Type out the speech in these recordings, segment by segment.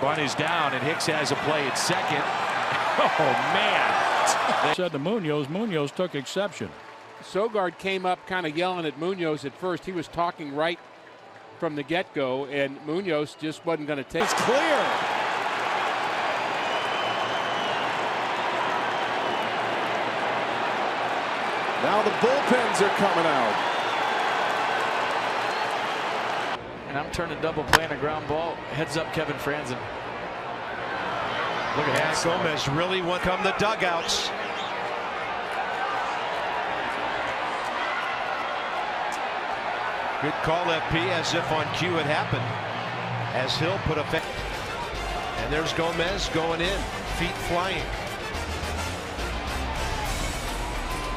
Bunny's down, and Hicks has a play at second. Oh, man. They said to Munoz. Munoz took exception. Sogard came up kind of yelling at Munoz at first. He was talking right from the get-go, and Munoz just wasn't going to take it. It's clear. Now the bullpens are coming out. And I'm turning double play on a ground ball. Heads up Kevin Franzen. Look at that. Gomez really won't come the dugouts. Good call, FP, as if on cue it happened. As Hill put a and there's Gomez going in, feet flying.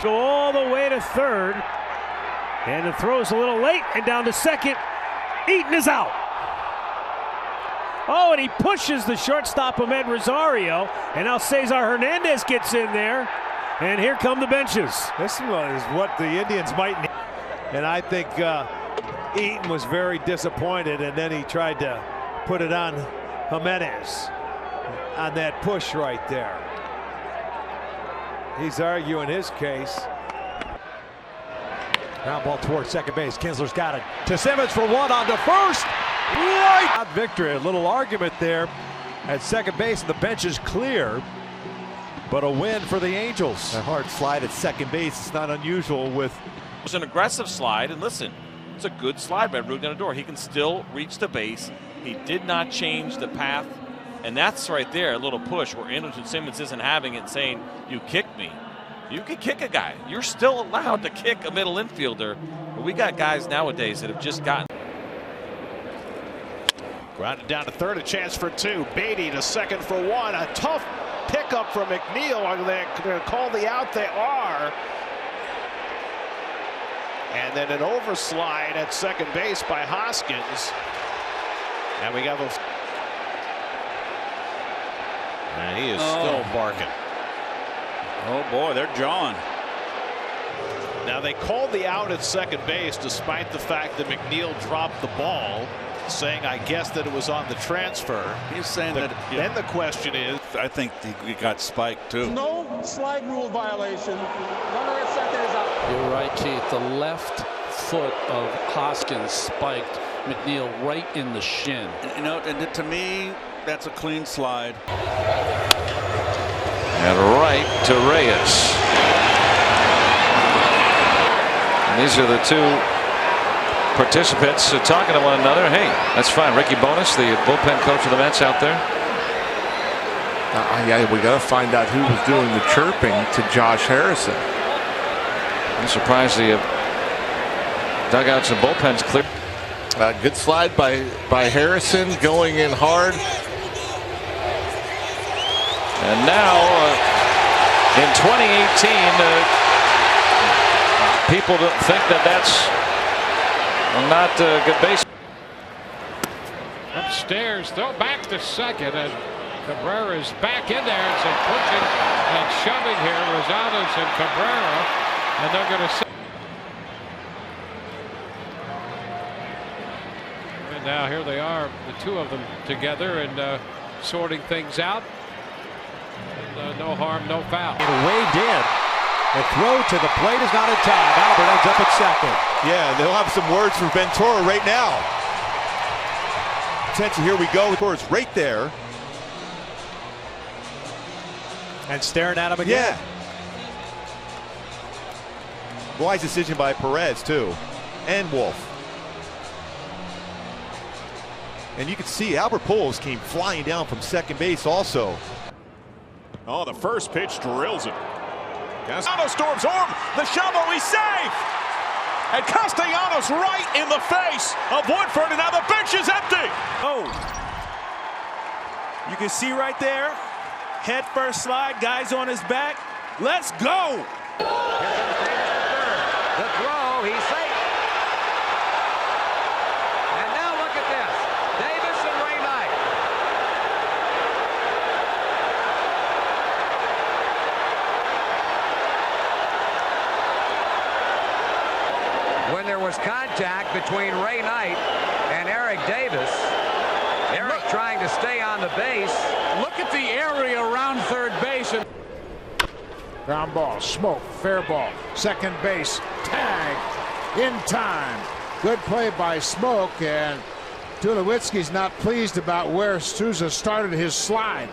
Go all the way to third, and the throw's a little late, and down to second. Eaton is out. Oh, and he pushes the shortstop Ahmed Rosario, and now Cesar Hernandez gets in there, and here come the benches. This is what the Indians might need, and I think Eaton was very disappointed, and then he tried to put it on Jimenez on that push right there. He's arguing his case. Ground ball towards second base. Kinsler's got it to Simmons for one on to first. Right. Victory. A little argument there at second base, and the bench is clear. But a win for the Angels. A hard slide at second base. It's not unusual with. It was an aggressive slide, and listen, it's a good slide by Rougned Odor. He can still reach the base. He did not change the path, and that's right there, a little push where Andrelton Simmons isn't having it, saying, "You kicked me." You can kick a guy. You're still allowed to kick a middle infielder. But we got guys nowadays that have just gotten. Grounded down to third, a chance for two. Beatty to second for one. A tough pickup from McNeil. Are they going to call the out? They are. And then an overslide at second base by Hoskins. And we got those. And he is still barking. Oh, boy, they're jawing. Now, they called the out at second base despite the fact that McNeil dropped the ball, saying, I guess, that it was on the transfer. He's saying that. Then the question is, I think he got spiked, too. No slide rule violation. Runner at second is out. You're right, Keith. The left foot of Hoskins spiked McNeil right in the shin. You know, and to me, that's a clean slide. And right to Reyes. And these are the two participants talking to one another. Hey, that's fine. Ricky Bonas, the bullpen coach of the Mets, out there. Yeah, we got to find out who was doing the chirping to Josh Harrison. I'm surprised the dugouts and bullpens clear. Good slide by Harrison, going in hard. And now, in 2018, people don't think that that's not good base. Upstairs, throw back to second, and Cabrera's back in there. It's a pushing and shoving here, Rosales and Cabrera, and they're going to. And now here they are, the two of them together, and sorting things out. No harm, no foul. Wade in. The throw to the plate is not in time. Albert ends up at second. Yeah, they'll have some words for Ventura right now. Attention, here we go. It's right there. And staring at him again. Yeah. Wise decision by Perez, too. And Wolf. And you can see Albert Pujols came flying down from second base also. oh, the first pitch drills him. Castellanos storms home. The shovel, he's safe. And Castellanos right in the face of Woodford, and now the bench is empty. Oh, you can see right there, head first slide, guys on his back. Let's go. The throw, he's safe. And now look at this. Davis and Ray Knight. When there was contact between Ray Knight and Eric Davis, Eric trying to stay on the base. Look at the area around third base. Ground ball, Smoke, fair ball. Second base, tag in time. Good play by Smoke, and Tulowitzki's not pleased about where Souza started his slide,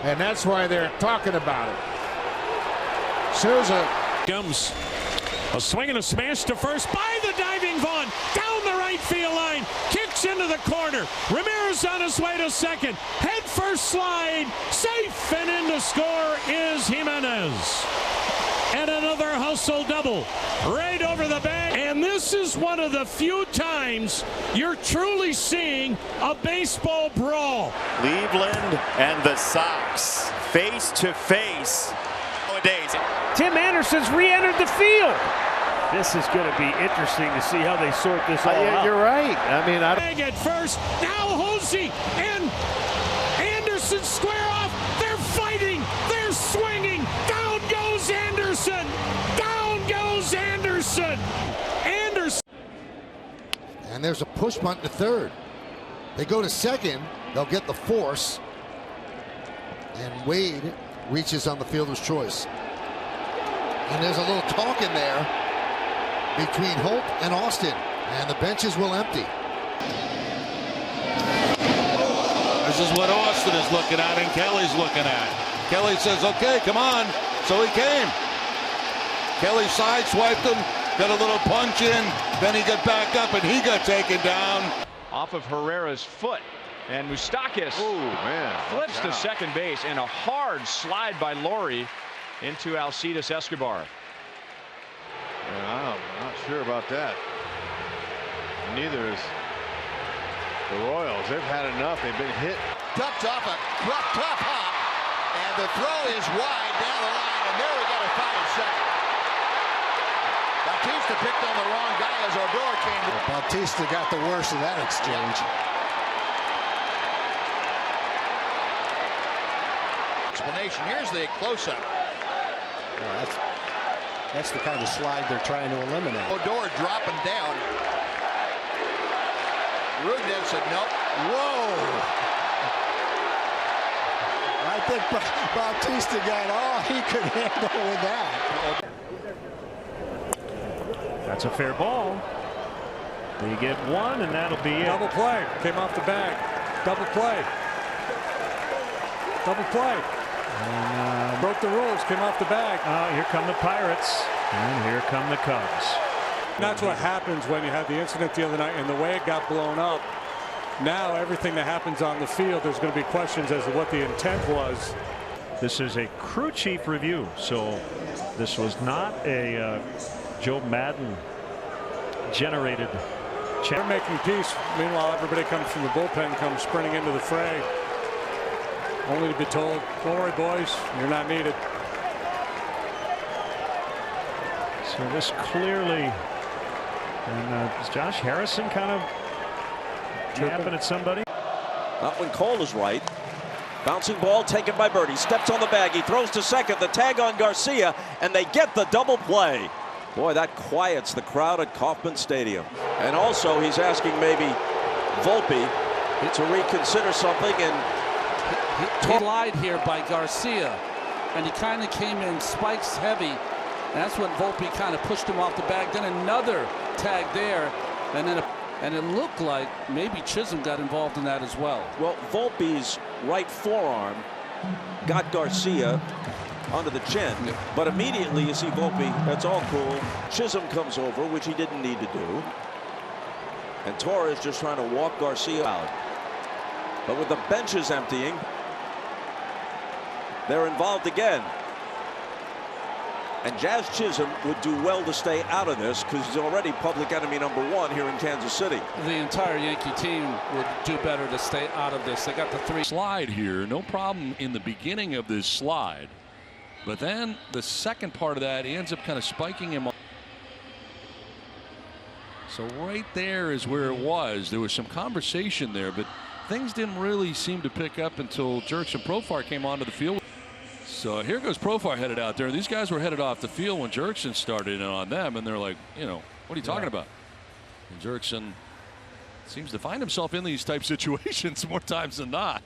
and that's why they're talking about it. Souza comes a swing and a smash to first by the diving Vaughn, down the right field line, kicks into the corner. Ramirez on his way to second, head first slide, safe, and in to score is Jimenez. And another hustle double right over the bag. And this is one of the few times you're truly seeing a baseball brawl. Cleveland and the Sox face to face. Nowadays, Tim Anderson's re-entered the field. This is going to be interesting to see how they sort this all out. You're right. I mean, At first, now Hosey and Anderson square off. They're fighting. They're swinging. Down goes Anderson. Down goes Anderson. Anderson. And there's a push bunt to third. They go to second. They'll get the force. And Wade reaches on the fielder's choice. And there's a little talk in there between Holt and Austin, and the benches will empty. This is what Austin is looking at and Kelly's looking at. Kelly says, okay, come on. So he came. Kelly sideswiped him, got a little punch in, then he got back up and he got taken down. Off of Herrera's foot. And Moustakas flips to second base, and a hard slide by Laurie into Alcides Escobar. I'm not sure about that. Neither is the Royals. They've had enough. They've been hit. Ducks off a tough hop, and the throw is wide down the line, and there we got a fight at second. Bautista picked on the wrong guy as Odor came. Bautista got the worst of that exchange. Explanation. Here's the close-up. That's the kind of slide they're trying to eliminate. Odor dropping down. Rudnev said nope. Whoa! I think Bautista got all he could handle with that. That's a fair ball. They get one, and that'll be it. Double play. Came off the bag. Double play. Double play. And, broke the rules. Came off the bag. Here come the Pirates, and here come the Cubs. That's what happens when you had the incident the other night and the way it got blown up. Now everything that happens on the field, there's going to be questions as to what the intent was. This is a crew chief review, so this was not a Joe Madden generated. They're making peace. Meanwhile, everybody comes from the bullpen, comes sprinting into the fray, only to be told, "Don't worry, boys, you're not needed." So this clearly, and is Josh Harrison kind of yapping at somebody? Not when Cole is right. Bouncing ball taken by Birdie. Steps on the bag. He throws to second. The tag on Garcia, and they get the double play. Boy, that quiets the crowd at Kauffman Stadium. And also, he's asking maybe Volpe to reconsider something. And he lied here by Garcia, and he kind of came in spikes heavy. And that's when Volpe kind of pushed him off the bag. Then another tag there, and then and it looked like maybe Chisholm got involved in that as well. Well, Volpe's right forearm got Garcia under the chin, but immediately you see Volpe, that's all cool. Chisholm comes over, which he didn't need to do. And Torres just trying to walk Garcia out. But with the benches emptying, they're involved again. And Jazz Chisholm would do well to stay out of this because he's already public enemy #1 here in Kansas City. The entire Yankee team would do better to stay out of this. They got the 3 slide here, no problem in the beginning of this slide, but then the second part of that ends up kind of spiking him. So right there is where it was. There was some conversation there, but things didn't really seem to pick up until Jerks and Profar came onto the field. So here goes Profar headed out there. These guys were headed off the field when Jerkson started in on them, and they're like, you know, what are you talking about? And Jerkson seems to find himself in these type situations more times than not.